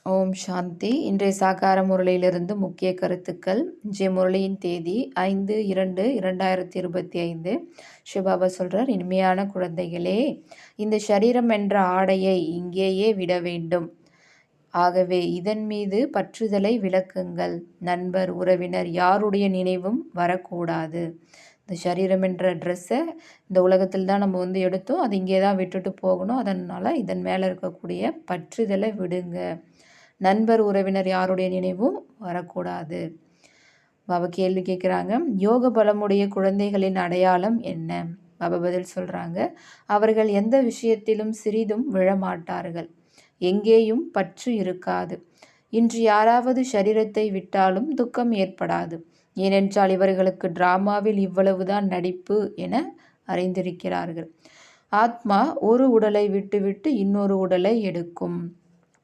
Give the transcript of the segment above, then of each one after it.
ஓம் சாந்தி. இன்றைய சாகார முரளியிலிருந்து முக்கிய கருத்துக்கள். இன்றைய முரளியின் தேதி 5/2/2025. சிவபாபா சொல்றார், இனிமையான குழந்தைகளே, இந்த சரீரம் என்ற ஆடையை இங்கேயே விட வேண்டும். ஆகவே இதன் மீது பற்றுதலை விலக்குங்கள். நண்பர், உறவினர் யாருடைய நினைவும் வரக்கூடாது. இந்த சரீரம் என்ற ட்ரெஸ்ஸை இந்த உலகத்தில் தான் நம்ம எடுத்தோம், அது இங்கே தான் விட்டுட்டு போகணும். அதனால் இதன் மேலே இருக்கக்கூடிய பற்றுதலை விடுங்க. நண்பர், உறவினர் யாருடைய நினைவும் வரக்கூடாது. பாபா கேள்வி கேட்குறாங்க, யோக பலமுடைய குழந்தைகளின் அடையாளம் என்ன? பாபா பதில் சொல்கிறாங்க, அவர்கள் எந்த விஷயத்திலும் சிறிதும் விழமாட்டார்கள், எங்கேயும் பற்று இருக்காது. இன்று யாராவது சரீரத்தை விட்டாலும் துக்கம் ஏற்படாது. ஏனென்றால் இவர்களுக்கு டிராமாவில் இவ்வளவுதான் நடிப்பு என அறிந்திருக்கிறார்கள். ஆத்மா ஒரு உடலை விட்டுவிட்டு இன்னொரு உடலை எடுக்கும்.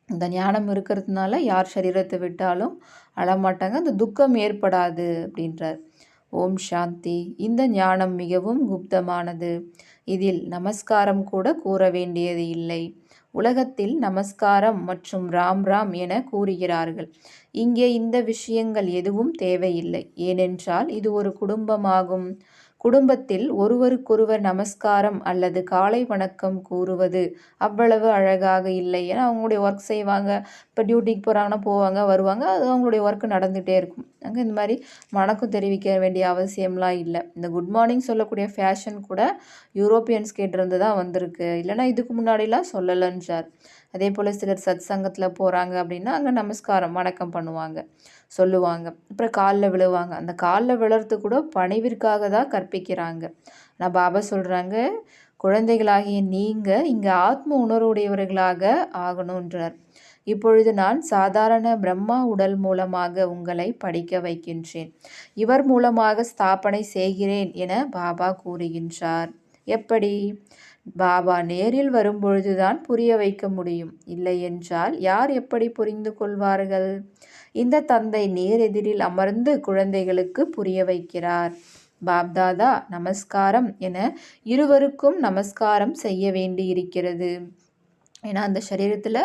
இந்த ஞானம் இருக்கிறதுனால யார் சரீரத்தை விட்டாலும் அழமாட்டாங்க, அந்த துக்கம் ஏற்படாது அப்படின்றார். ஓம் சாந்தி. இந்த ஞானம் மிகவும் குப்தமானது. இதில் நமஸ்காரம் கூட கூற வேண்டியது இல்லை. உலகத்தில் நமஸ்காரம் மற்றும் ராம் ராம் என கூறுகிறார்கள். இங்கே இந்த விஷயங்கள் எதுவும் தேவையில்லை. ஏனென்றால் இது ஒரு குடும்பமாகும். குடும்பத்தில் ஒருவருக்கொருவர் நமஸ்காரம் அல்லது காலை வணக்கம் கூறுவது அவ்வளவு அழகாக இல்லை. ஏன்னா அவங்களுடைய ஒர்க் செய்வாங்க, இப்போ டியூட்டிக்கு போகிறாங்கன்னா போவாங்க வருவாங்க, அது அவங்களுடைய ஒர்க் நடந்துகிட்டே இருக்கும். அங்கே இந்த மாதிரி வணக்கம் தெரிவிக்க வேண்டிய அவசியம்லாம் இல்லை. இந்த குட் மார்னிங் சொல்லக்கூடிய ஃபேஷன் கூட யூரோப்பியன்ஸ் கேட்டிருந்து தான் வந்திருக்கு, இல்லைனா இதுக்கு முன்னாடிலாம் சொல்லலைன்றார். அதே போல் சிலர் சத் சங்கத்தில் போகிறாங்க அப்படின்னா அங்கே நமஸ்காரம் வணக்கம் பண்ணுவாங்க, சொல்லுவாங்க. அப்புறம் காலில் விழுவாங்க. அந்த காலில் விழுறது கூட பணிவிற்காக தான் கற்பிக்கிறாங்க. நான் பாபா சொல்கிறாங்க, குழந்தைகளாகிய நீங்கள் இங்கே ஆத்ம உணர்வுடையவர்களாக ஆகணுன்றார். இப்பொழுது நான் சாதாரண பிரம்மா உடல் மூலமாக உங்களை படிக்க வைக்கின்றேன். இவர் மூலமாக ஸ்தாபனை செய்கிறேன் என பாபா கூறுகின்றார். எப்படி? பாபா நேரில் வரும்பொழுதுதான் புரிய வைக்க முடியும். இல்லை என்றால் யார் எப்படி புரிந்து கொள்வார்கள்? இந்த தந்தை நேரெதிரில் அமர்ந்து குழந்தைகளுக்கு புரிய வைக்கிறார். பாப்தாதா நமஸ்காரம் என இருவருக்கும் நமஸ்காரம் செய்ய வேண்டி இருக்கிறது. ஏன்னா அந்த சரீரத்தில்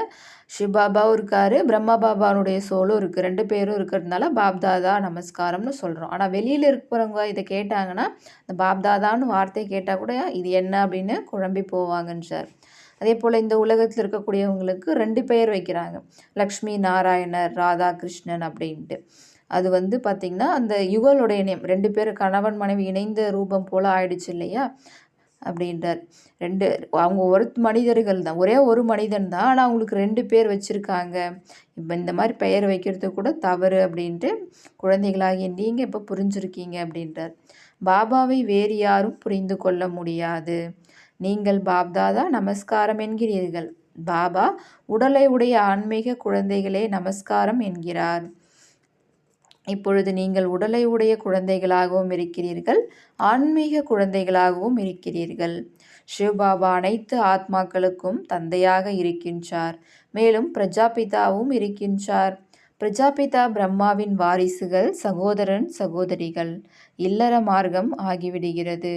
சிவபாபாவும் இருக்கார், பிரம்மா பாபாவுடைய சோலும் இருக்குது, 2 பேரும் இருக்கிறதுனால பாப்தாதா நமஸ்காரம்னு சொல்கிறோம். ஆனால் வெளியில் இருக்கிறவங்க இதை கேட்டாங்கன்னா, இந்த பாப்தாதான்னு வார்த்தை கேட்டால் கூட இது என்ன அப்படின்னு குழம்பி போவாங்கன்றார். அதே போல் இந்த உலகத்தில் இருக்கக்கூடியவங்களுக்கு 2 பெயர் வைக்கிறாங்க, லக்ஷ்மி நாராயணர், ராதாகிருஷ்ணன் அப்படின்ட்டு. அது பார்த்திங்கன்னா அந்த யுகலுடைய நேம், 2 பேர் கணவன் மனைவி இணைந்த ரூபம் போல் ஆயிடுச்சு இல்லையா அப்படின்றார். அவங்க மனிதர்கள் தான், ஒரே ஒரு மனிதன் தான், ஆனால் அவங்களுக்கு 2 பேர் வச்சுருக்காங்க. இப்போ இந்த மாதிரி பெயர் வைக்கிறது கூட தவறு அப்படின்ட்டு குழந்தைகளாகிய நீங்கள் இப்போ புரிஞ்சுருக்கீங்க அப்படின்றார். பாபாவை வேறு யாரும் புரிந்து கொள்ள முடியாது. நீங்கள் பாப்தாதா நமஸ்காரம் என்கிறீர்கள். பாபா உடலை உடைய ஆன்மீக குழந்தைகளே நமஸ்காரம் என்கிறார். இப்பொழுது நீங்கள் உடலை உடைய குழந்தைகளாகவும் இருக்கிறீர்கள், ஆன்மீக குழந்தைகளாகவும் இருக்கிறீர்கள். சிவபாபா அனைத்து ஆத்மாக்களுக்கும் தந்தையாக இருக்கின்றார், மேலும் பிரஜாபிதாவும் இருக்கின்றார். பிரஜாபிதா பிரம்மாவின் வாரிசுகள், சகோதரன் சகோதரிகள். இல்லற மார்க்கம் ஆகிவிடுகிறது.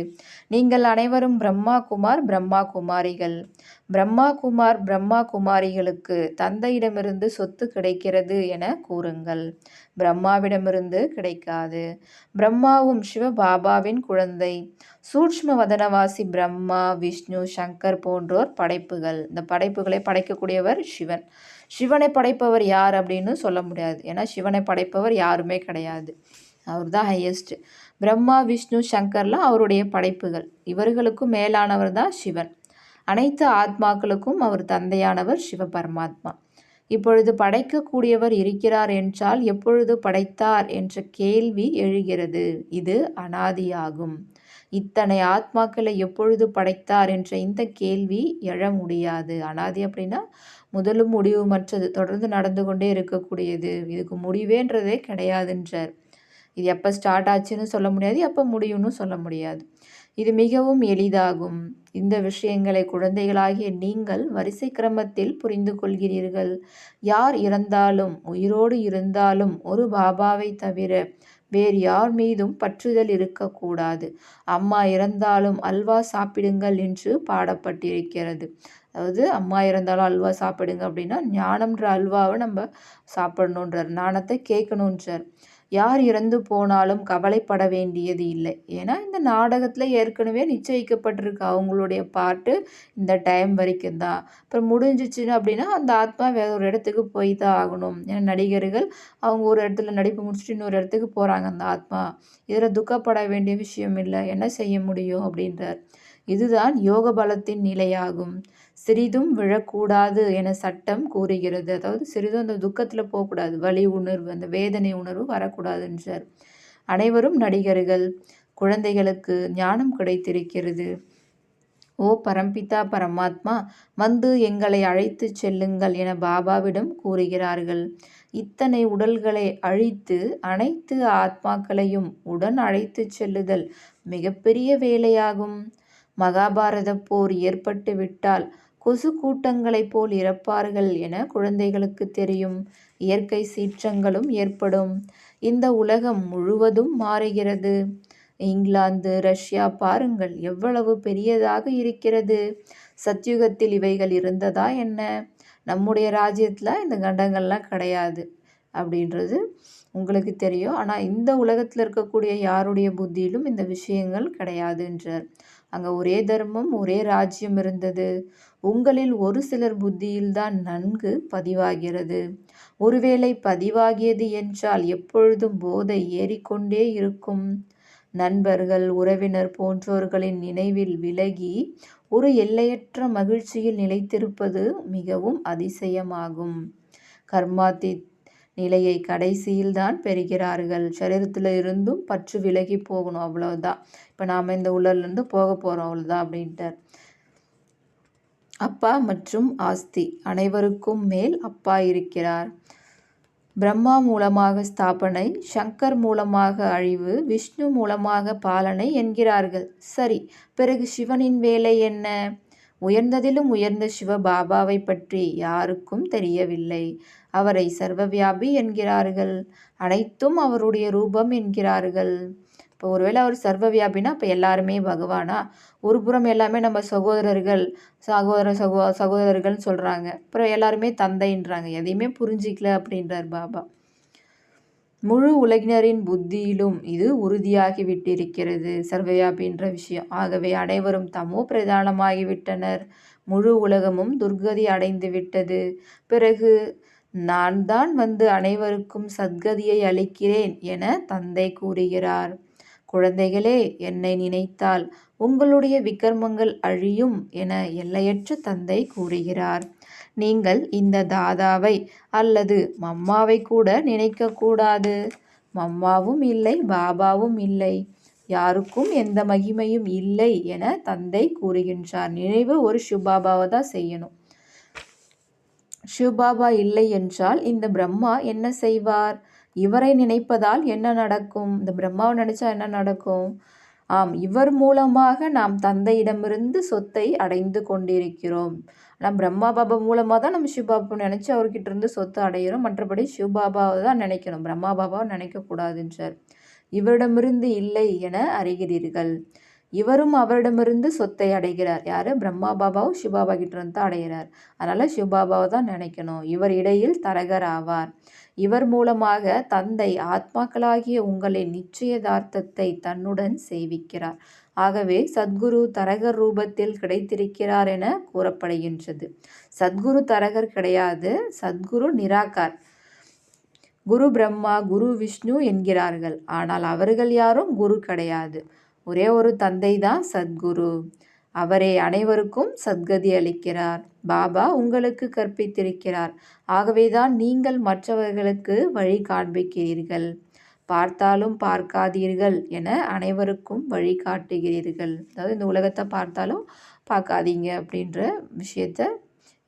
நீங்கள் அனைவரும் பிரம்மா குமார், பிரம்மா குமாரிகள். பிரம்மா குமார், பிரம்மா குமாரிகளுக்கு தந்தையிடமிருந்து சொத்து கிடைக்கிறது என கூறுங்கள். பிரம்மாவிடமிருந்து கிடைக்காது. பிரம்மாவும் சிவபாபாவின் குழந்தை. சூட்ச்ம வதனவாசி பிரம்மா, விஷ்ணு, சங்கர் போன்றோர் படைப்புகள். இந்த படைப்புகளை படைக்கக்கூடியவர் சிவன். சிவனை படைப்பவர் யார் அப்படின்னு சொல்ல முடியாது, ஏன்னா சிவனை படைப்பவர் யாருமே கிடையாது, அவர் தான் ஹையஸ்ட். பிரம்மா, விஷ்ணு, சங்கர்லாம் அவருடைய படைப்புகள். இவர்களுக்கும் மேலானவர் தான் சிவன். அனைத்து ஆத்மாக்களுக்கும் அவர் தந்தையானவர் சிவ பரமாத்மா. இப்பொழுது படைக்கக்கூடியவர் இருக்கிறார் என்றால் எப்பொழுது படைத்தார் என்ற கேள்வி எழுகிறது. இது அனாதியாகும். இத்தனை ஆத்மாக்களை எப்பொழுது படைத்தார் என்ற இந்த கேள்வி எழ முடியாது. அனாதி அப்படின்னா முதலும் முடிவுமற்றது, தொடர்ந்து நடந்து கொண்டே இருக்கக்கூடியது. இதுக்கு முடிவேன்றதே கிடையாதுன்றார். இது எப்போ ஸ்டார்ட் ஆச்சுன்னு சொல்ல முடியாது, எப்போ முடியும்னு சொல்ல முடியாது. இது மிகவும் எளிதாகும். இந்த விஷயங்களை குழந்தைகளாகிய நீங்கள் வரிசை கிரமத்தில் புரிந்து கொள்கிறீர்கள். யார் இறந்தாலும் உயிரோடு இருந்தாலும் ஒரு பாபாவை தவிர வேறு யார் மீதும் பற்றுதல் இருக்கக்கூடாது. அம்மா இறந்தாலும் அல்வா சாப்பிடுங்கள் என்று பாடப்பட்டிருக்கிறது. அதாவது அம்மா இறந்தாலும் அல்வா சாப்பிடுங்க அப்படின்னா ஞானம்ன்ற அல்வாவை நம்ம சாப்பிடணுன்றார், ஞானத்தை கேட்கணுன்றார். யார் இறந்து போனாலும் கவலைப்பட வேண்டியது இல்லை. ஏன்னா இந்த நாடகத்தில் ஏற்கனவே நிச்சயிக்கப்பட்டிருக்கு அவங்களுடைய பாட்டு இந்த டைம் வரைக்கும் தான். அப்புறம் முடிஞ்சிச்சுன்னு அப்படின்னா அந்த ஆத்மா வேற ஒரு இடத்துக்கு போய் தான் ஆகணும். ஏன்னா நடிகர்கள் அவங்க ஒரு இடத்துல நடிப்பு முடிச்சுட்டு இன்னொரு இடத்துக்கு போகிறாங்க அந்த ஆத்மா. இதில் துக்கப்பட வேண்டிய விஷயம் இல்லை, என்ன செய்ய முடியும் அப்படின்றார். இதுதான் யோக பலத்தின் நிலையாகும். சிறிதும் விழக்கூடாது என சட்டம் கூறுகிறது. அதாவது சிறிதும் அந்த துக்கத்தில் போகக்கூடாது, வலி உணர்வு அந்த வேதனை உணர்வு வரக்கூடாதுன்றார். அனைவரும் நடிகர்கள். குழந்தைகளுக்கு ஞானம் கிடைத்திருக்கிறது. ஓ பரம்பிதா பரமாத்மா, வந்து எங்களை அழைத்து செல்லுங்கள் என பாபாவிடம் கூறுகிறார்கள். இத்தனை உடல்களை அழித்து அனைத்து ஆத்மாக்களையும் உடன் அழைத்து செல்லுதல் மிகப்பெரிய வேலையாகும். மகாபாரத போர் ஏற்பட்டு விட்டால் கொசு கூட்டங்களைப் போல் இறப்பார்கள் என குழந்தைகளுக்கு தெரியும். இயற்கை சீற்றங்களும் ஏற்படும். இந்த உலகம் முழுவதும் மாறுகிறது. இங்கிலாந்து, ரஷ்யா பாருங்கள் எவ்வளவு பெரியதாக இருக்கிறது. சத்யுகத்தில் இவைகள் இருந்ததா என்ன? நம்முடைய ராஜ்யத்தில் இந்த கண்டங்கள்லாம் கிடையாது அப்படின்றது உங்களுக்கு தெரியும். ஆனால் இந்த உலகத்தில் இருக்கக்கூடிய யாருடைய புத்தியிலும் இந்த விஷயங்கள் கிடையாதுன்றார். அங்கே ஒரே தர்மம், ஒரே ராஜ்யம் இருந்தது. உங்களில் ஒரு சிலர் புத்தியில்தான் நன்கு பதிவாகிறது. ஒருவேளை பதிவாகியது என்றால் எப்பொழுதும் போதை ஏறிக்கொண்டே இருக்கும். நண்பர்கள், உறவினர் போன்றோர்களின் நினைவில் விலகி ஒரு எல்லையற்ற மகிழ்ச்சியில் நிலைத்திருப்பது மிகவும் அதிசயமாகும். கர்மாத்தீத் நிலையை கடைசியில்தான் பெறுகிறார்கள். சரீரத்தில் இருந்தும் பற்று விலகி போகணும், அவ்வளவுதான். இப்போ நாம் இந்த உலகிலிருந்து போக போகிறோம், அவ்வளோதான் அப்படின்ட்டார். அப்பா மற்றும் ஆஸ்தி. அனைவருக்கும் மேல் அப்பா இருக்கிறார். பிரம்மா மூலமாக ஸ்தாபனை, சங்கர் மூலமாக அழிவு, விஷ்ணு மூலமாக பாலனை என்கிறார்கள். சரி, பிறகு சிவனின் வேலை என்ன? உயர்ந்ததிலும் உயர்ந்த சிவ பாபாவை பற்றி யாருக்கும் தெரியவில்லை. அவரை சர்வவியாபி என்கிறார்கள். அனைத்தும் அவருடைய ரூபம் என்கிறார்கள். இப்போ ஒருவேளை அவர் சர்வவியாபினா அப்போ எல்லாருமே பகவானா? ஒரு புறம் எல்லாமே நம்ம சகோதரர்கள், சகோதரர்கள்னு சொல்கிறாங்க, அப்புறம் எல்லாருமே தந்தைன்றாங்க. எதையுமே புரிஞ்சிக்கல அப்படின்றார் பாபா. முழு உலகினரின் புத்தியிலும் இது உறுதியாகி விட்டிருக்கிறது, சர்வவியாபின்ற விஷயம். ஆகவே அனைவரும் தமோ பிரதானமாகிவிட்டனர். முழு உலகமும் துர்கதி அடைந்து விட்டது. பிறகு நான் தான் வந்து அனைவருக்கும் சத்கதியை அளிக்கிறேன் என தந்தை கூறுகிறார். குழந்தைகளே, என்னை நினைத்தால் உங்களுடைய விக்ரமங்கள் அழியும் என எல்லையற்ற தந்தை கூறுகிறார். நீங்கள் இந்த தாதாவை அல்லது மம்மாவை கூட நினைக்கக்கூடாது. மம்மாவும் இல்லை, பாபாவும் இல்லை, யாருக்கும் எந்த மகிமையும் இல்லை என தந்தை கூறுகின்றார். நினைவு ஒரு சிவபாபாவை தான் செய்யணும். சிவபாபா இல்லை என்றால் இந்த பிரம்மா என்ன செய்வார்? இவரை நினைப்பதால் என்ன நடக்கும்? இந்த பிரம்மாவை நினைச்சா என்ன நடக்கும்? ஆம், இவர் மூலமாக நாம் தந்தையிடமிருந்து சொத்தை அடைந்து கொண்டிருக்கிறோம். ஆனால் பிரம்மா பாபா மூலமாக தான் நம்ம சிவபாபா நினச்சி அவர்கிட்ட இருந்து சொத்து அடைகிறோம். மற்றபடி சிவபாபாவை தான் நினைக்கணும், பிரம்மா பாபாவை நினைக்கக்கூடாதுன்றார். இவரிடமிருந்து இல்லை என அறிகிறீர்கள். இவரும் அவரிடமிருந்து சொத்தை அடைகிறார். யார்? பிரம்மா பாபாவும் சிவபாபா கிட்ட இருந்து தான் அடைகிறார். அதனால் சிவபாபாவை தான் நினைக்கணும். இவர் இடையில் தரகர் ஆவார். இவர் மூலமாக தந்தை ஆத்மாக்களாகிய உங்களின் நிச்சயதார்த்தத்தை தன்னுடன் செய்விக்கிறார். ஆகவே சத்குரு தரகர் ரூபத்தில் கிடைத்திருக்கிறார் என கூறப்படுகின்றது. சத்குரு தரகர் கிடையாது, சத்குரு நிராகார். குரு பிரம்மா, குரு விஷ்ணு என்கிறார்கள். ஆனால் அவர்கள் யாரும் குரு கிடையாது. ஒரே ஒரு தந்தை தான் சத்குரு. அவரே அனைவருக்கும் சத்கதி அளிக்கிறார். பாபா உங்களுக்கு கற்பித்திருக்கிறார். ஆகவேதான் நீங்கள் மற்றவர்களுக்கு வழி காண்பிக்கிறீர்கள். பார்த்தாலும் பார்க்காதீர்கள் என அனைவருக்கும் வழி காட்டுகிறீர்கள். அதாவது இந்த உலகத்தை பார்த்தாலும் பார்க்காதீங்க அப்படின்ற விஷயத்த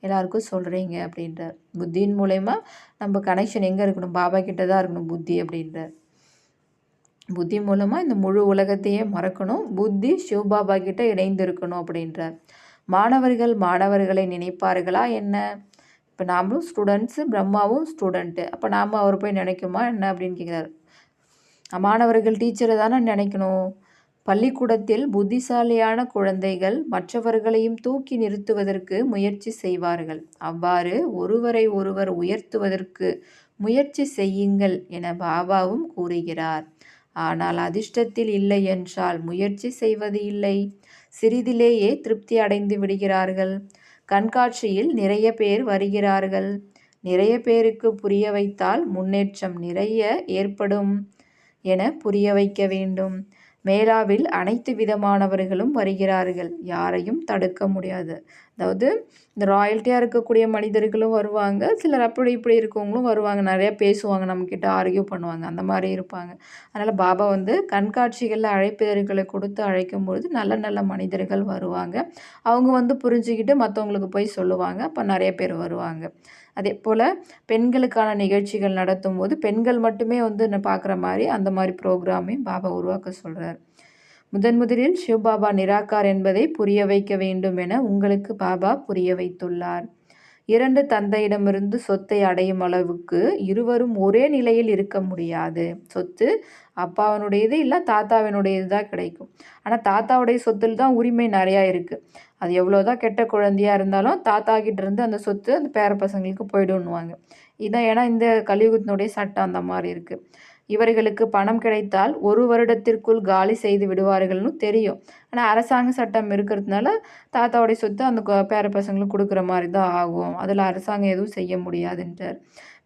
எல்லாருக்கும் சொல்கிறீங்க அப்படின்றார். புத்தியின் மூலயமா நம்ம கனெக்ஷன் எங்கே இருக்கணும்? பாபா கிட்ட தான் இருக்கணும் புத்தி அப்படின்றார். புத்தி மூலமாக இந்த முழு உலகத்தையே மறக்கணும், புத்தி சிவபாபா கிட்ட இணைந்து இருக்கணும் அப்படின்றார். மாணவர்கள் மாணவர்களை நினைப்பார்களா என்ன? இப்போ நாமளும் ஸ்டூடெண்ட்ஸு, பிரம்மாவும் ஸ்டூடெண்ட்டு. அப்போ நாம் அவர் போய் நினைக்குமா என்ன அப்படின்னு கேட்குறாரு. மாணவர்கள் டீச்சரை தானே நினைக்கணும். பள்ளிக்கூடத்தில் புத்திசாலியான குழந்தைகள் மற்றவர்களையும் தூக்கி நிறுத்துவதற்கு முயற்சி செய்வார்கள். அவ்வாறு ஒருவரை ஒருவர் உயர்த்துவதற்கு முயற்சி செய்யுங்கள் என பாபாவும் கூறுகிறார். ஆனால் அதிர்ஷ்டத்தில் இல்லை என்றால் முயற்சி செய்வது இல்லை. சிறிதிலேயே திருப்தி அடைந்து விடுகிறார்கள். கண்காட்சியில் நிறைய பேர் வருகிறார்கள். நிறைய பேருக்கு புரிய வைத்தால் முன்னேற்றம் நிறைய ஏற்படும் என புரிய வைக்க வேண்டும். மேளாவில் அனைத்து விதமானவர்களும் வருகிறார்கள். யாரையும் தடுக்க முடியாது. அதாவது இந்த ராயல்ட்டியாக இருக்கக்கூடிய மனிதர்களும் வருவாங்க. சிலர் அப்படி இப்படி இருக்கவங்களும் வருவாங்க. நிறையா பேசுவாங்க, நம்மக்கிட்ட ஆர்கியூ பண்ணுவாங்க. அந்த மாதிரி இருப்பாங்க. அதனால் பாபா கண்காட்சிகளில் அழைப்பிதழ்களை கொடுத்து அழைக்கும்பொழுது நல்ல நல்ல மனிதர்கள் வருவாங்க. அவங்க புரிஞ்சுக்கிட்டு மற்றவங்களுக்கு போய் சொல்லுவாங்க. அப்போ நிறைய பேர் வருவாங்க. அதே போல் பெண்களுக்கான நிகழ்ச்சிகள் நடத்தும் போது பெண்கள் மட்டுமே பார்க்குற மாதிரி அந்த மாதிரி ப்ரோக்ராமையும் பாபா உருவாக்க சொல்கிறார். முதலில் சிவபாபா நிராகார் என்பதை புரிய வைக்க வேண்டும் என உங்களுக்கு பாபா புரிய வைத்துள்ளார். 2 தந்தையிடமிருந்து சொத்தை அடையும் அளவுக்கு இருவரும் ஒரே நிலையில் இருக்க முடியாது. சொத்து அப்பாவினுடையது இல்லை தாத்தாவினுடையது தான் கிடைக்கும். ஆனால் தாத்தாவுடைய சொத்தில் தான் உரிமை நிறையா இருக்குது. அது எவ்வளோதான் கெட்ட குழந்தையாக இருந்தாலும் தாத்தா கிட்ட இருந்து அந்த சொத்து அந்த பேர பசங்களுக்கு போய்டுன்னுவாங்க. இதான் ஏன்னா இந்த கலியுகத்தினுடைய சட்டம் அந்த மாதிரி இருக்குது. இவர்களுக்கு பணம் கிடைத்தால் 1 வருடத்திற்குள் காலி செய்து விடுவார்கள்னு தெரியும். ஆனால் அரசாங்க சட்டம் இருக்கிறதுனால தாத்தாவுடைய சொத்து அந்த பேர பசங்களுக்கு கொடுக்குற மாதிரி தான் ஆகும். அதில் அரசாங்கம் எதுவும் செய்ய முடியாதுன்றார்.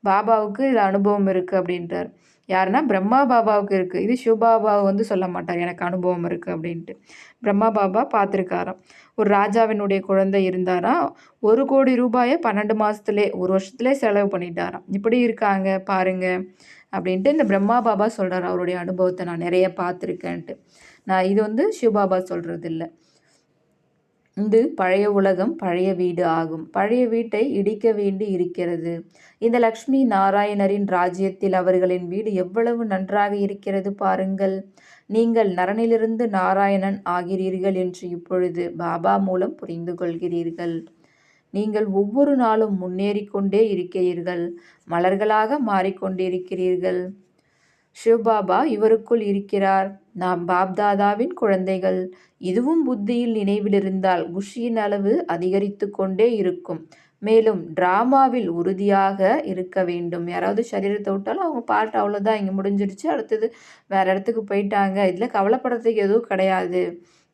பாபாவுக்கு இதில் அனுபவம் இருக்குது அப்படின்றார். யாருன்னா பிரம்மா பாபாவுக்கு இருக்குது. இது சிவபாபாவை சொல்ல மாட்டார் எனக்கு அனுபவம் இருக்குது அப்படின்ட்டு. பிரம்மா பாபா பார்த்துருக்காராம். ஒரு ராஜாவினுடைய குழந்தை இருந்தாராம். 1 கோடி ரூபாயை 12 மாதத்துலே 1 வருஷத்துலேயே செலவு பண்ணிட்டாராம். இப்படி இருக்காங்க பாருங்க அப்படின்ட்டு இந்த பிரம்மா பாபா சொல்கிறார். அவருடைய அனுபவத்தை நான் நிறைய பார்த்துருக்கேன்ட்டு. நான் இது சிவபாபா சொல்கிறது இல்லை. இது பழைய உலகம் பழைய வீடு ஆகும். பழைய வீட்டை இடிக்க வேண்டி இருக்கிறது. இந்த லக்ஷ்மி நாராயணரின் ராஜ்யத்தில் அவர்களின் வீடு எவ்வளவு நன்றாக இருக்கிறது பாருங்கள். நீங்கள் நரனிலிருந்து நாராயணன் ஆகிறீர்கள் என்று இப்பொழுது பாபா மூலம் புரிந்து கொள்கிறீர்கள். நீங்கள் ஒவ்வொரு நாளும் முன்னேறிக்கொண்டே இருக்கிறீர்கள். மலர்களாக மாறிக்கொண்டிருக்கிறீர்கள். சிவபாபா இவருக்குள் இருக்கிறார். நாம் பாப்தாதாவின் குழந்தைகள். இதுவும் புத்தியில் நினைவில் இருந்தால் குஷியின் அளவு அதிகரித்து கொண்டே இருக்கும். மேலும் டிராமாவில் உறுதியாக இருக்க வேண்டும். யாராவது சரீரத்தை விட்டாலும் அவங்க பாட்டு அவ்வளோதான், இங்கே முடிஞ்சிருச்சு, அடுத்தது வேறு இடத்துக்கு போயிட்டாங்க, இதில் கவலைப்படுறதுக்கு எதுவும் கிடையாது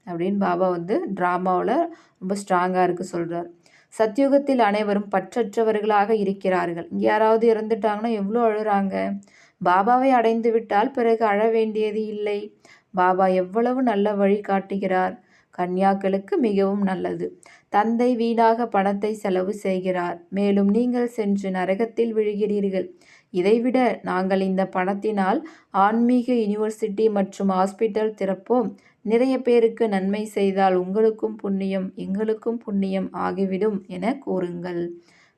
அப்படின்னு பாபா டிராமாவில் ரொம்ப ஸ்ட்ராங்காக இருக்க சொல்கிறார். சத்யுகத்தில் அனைவரும் பற்றற்றவர்களாக இருக்கிறார்கள். இங்கே யாராவது இறந்துட்டாங்கன்னா எவ்வளோ அழுகிறாங்க. பாபாவை அடைந்து விட்டால் பிறகு அழ வேண்டியது இல்லை. பாபா எவ்வளவு நல்ல வழி காட்டுகிறார். கன்யாக்களுக்கு மிகவும் நல்லது. தந்தை வீணாக பணத்தை செலவு செய்கிறார். மேலும் நீங்கள் சென்று நரகத்தில் விழுகிறீர்கள். இதைவிட நாங்கள் இந்த பணத்தினால் ஆன்மீக யூனிவர்சிட்டி மற்றும் ஹாஸ்பிட்டல் திறப்போம். நிறைய பேருக்கு நன்மை செய்தால் உங்களுக்கும் புண்ணியம் எங்களுக்கும் புண்ணியம் ஆகிவிடும் என கூறுங்கள்.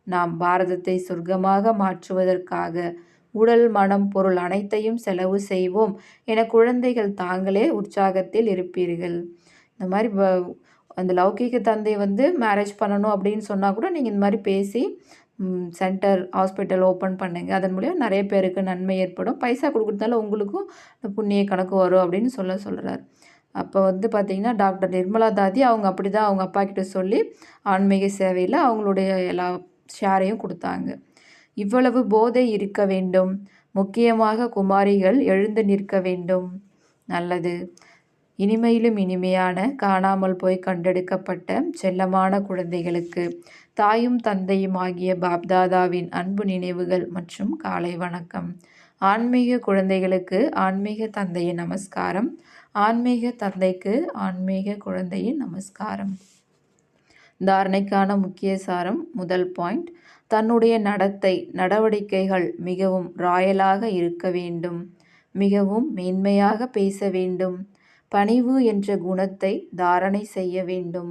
நாம் பாரதத்தை சொர்க்கமாக மாற்றுவதற்காக உடல் மனம் பொருள் அனைத்தையும் செலவு செய்வோம் என குழந்தைகள் தாங்களே உற்சாகத்தில் இருப்பீர்கள். இந்த மாதிரி அந்த லௌகீக தந்தை மேரேஜ் பண்ணணும் அப்படின்னு சொன்னால் கூட நீங்கள் இந்த மாதிரி பேசி சென்டர் ஹாஸ்பிட்டல் ஓப்பன் பண்ணுங்கள். அதன் மூலியம் நிறைய பேருக்கு நன்மை ஏற்படும். பைசா கொடுக்குறதுனால உங்களுக்கும் புண்ணிய கணக்கு வரும் அப்படின்னு சொல்கிறார். அப்போ பார்த்திங்கன்னா டாக்டர் நிர்மலா தாதி அவங்க அப்படி தான் அவங்க அப்பா கிட்ட சொல்லி ஆன்மீக சேவையில் அவங்களுடைய எல்லா ஷேரையும் கொடுத்தாங்க. இவ்வளவு போதை இருக்க வேண்டும். முக்கியமாக குமாரிகள் எழுந்து நிற்க வேண்டும். நல்லது. இனிமையிலும் இனிமையான காணாமல் போய் கண்டெடுக்கப்பட்ட செல்லமான குழந்தைகளுக்கு தாயும் தந்தையும் ஆகிய பாப்தாதாவின் அன்பு நினைவுகள் மற்றும் காலை வணக்கம். ஆன்மீக குழந்தைகளுக்கு ஆன்மீக தந்தையின் நமஸ்காரம். ஆன்மீக தந்தைக்கு ஆன்மீக குழந்தையின் நமஸ்காரம். தாரணைக்கான முக்கிய சாரம். முதல் பாயிண்ட், தன்னுடைய நடவடிக்கைகள் மிகவும் ராயலாக இருக்க வேண்டும். மிகவும் மேன்மையாக பேச வேண்டும். பணிவு என்ற குணத்தை தாரணை செய்ய வேண்டும்.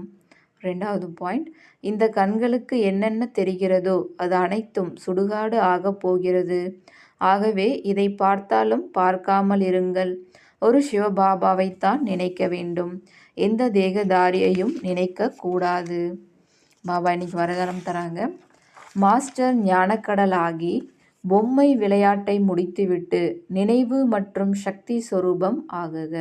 2வது பாயிண்ட், இந்த கண்களுக்கு என்னென்ன தெரிகிறதோ அது அனைத்தும் சுடுகாடு ஆகப் போகிறது. ஆகவே இதை பார்த்தாலும் பார்க்காமல் இருங்கள். ஒரு சிவபாபாவைத்தான் நினைக்க வேண்டும். எந்த தேகதாரியையும் நினைக்க கூடாது. பாபா இன்னைக்கு வரதானம் தராங்க. மாஸ்டர் ஞானக்கடல் ஆகி பொம்மை விளையாட்டை முடித்துவிட்டு நினைவு மற்றும் சக்தி சொரூபம் ஆகுக.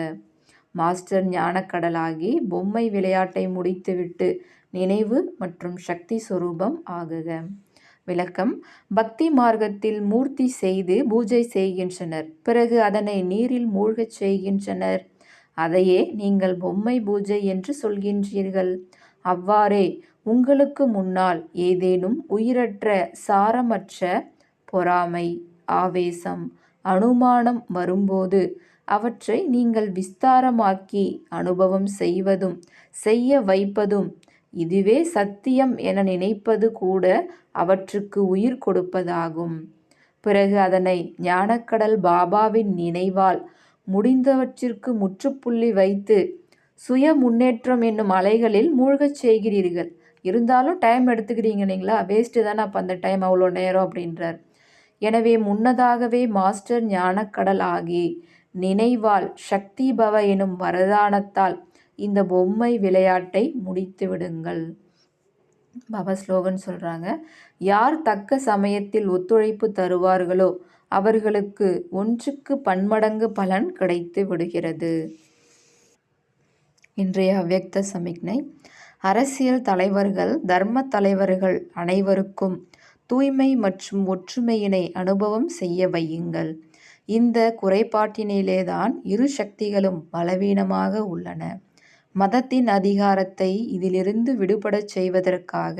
மாஸ்டர் ஞானக்கடலாகி பொம்மை விளையாட்டை முடித்துவிட்டு நினைவு மற்றும் சக்தி சொரூபம் ஆகுக. விளக்கம்: பக்தி மார்க்கத்தில் மூர்த்தி செய்து பூஜை செய்கின்றனர். பிறகு அதனை நீரில் மூழ்கச் செய்கின்றனர். அதையே நீங்கள் பொம்மை பூஜை என்று சொல்கின்றீர்கள். அவ்வாறே உங்களுக்கு முன்னால் ஏதேனும் உயிரற்ற சாரமற்ற பொறாமை, ஆவேசம், அனுமானம் வரும்போது அவற்றை நீங்கள் விஸ்தாரமாக்கி அனுபவம் செய்வதும் செய்ய வைப்பதும், இதுவே சத்தியம் என நினைப்பது கூட அவற்றுக்கு உயிர் கொடுப்பதாகும். பிறகு அதனை ஞானக்கடல் பாபாவின் நினைவால் முடிந்தவற்றிற்கு முற்றுப்புள்ளி வைத்து சுய முன்னேற்றம் என்னும் அலைகளில் மூழ்கச் செய்கிறீர்கள். இருந்தாலும் டைம் எடுத்துக்கிறீங்க இல்லைங்களா? வேஸ்ட்டு தானே அப்போ அந்த டைம், அவ்வளோ நேரம் அப்படின்றார். எனவே முன்னதாகவே மாஸ்டர் ஞானக்கடல் ஆகி நினைவால் சக்தி பவ எனும் வரதானத்தால் இந்த பொம்மை விளையாட்டை முடித்து விடுங்கள். பாபா ஸ்லோகன் சொல்கிறாங்க: யார் தக்க சமயத்தில் ஒத்துழைப்பு தருவார்களோ அவர்களுக்கு 1க்கு பன்மடங்கு பலன் கிடைத்து விடுகிறது. இன்றைய அவ்யக்த சமிக்ஞை: அரசியல் தலைவர்கள், தர்ம தலைவர்கள் அனைவருக்கும் தூய்மை மற்றும் ஒற்றுமையினை அனுபவம் செய்ய வையுங்கள். இந்த குறைபாட்டினிலேதான் இரு சக்திகளும் பலவீனமாக உள்ளன. மதத்தின் அதிகாரத்தை இதிலிருந்து விடுபடச் செய்வதற்காக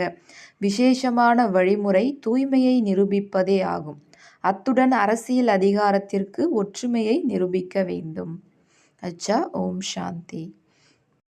விசேஷமான வழிமுறை தூய்மையை நிரூபிப்பதே ஆகும். அத்துடன் அரசியல் அதிகாரத்திற்கு ஒற்றுமையை நிரூபிக்க வேண்டும். அச்சா. ஓம் சாந்தி.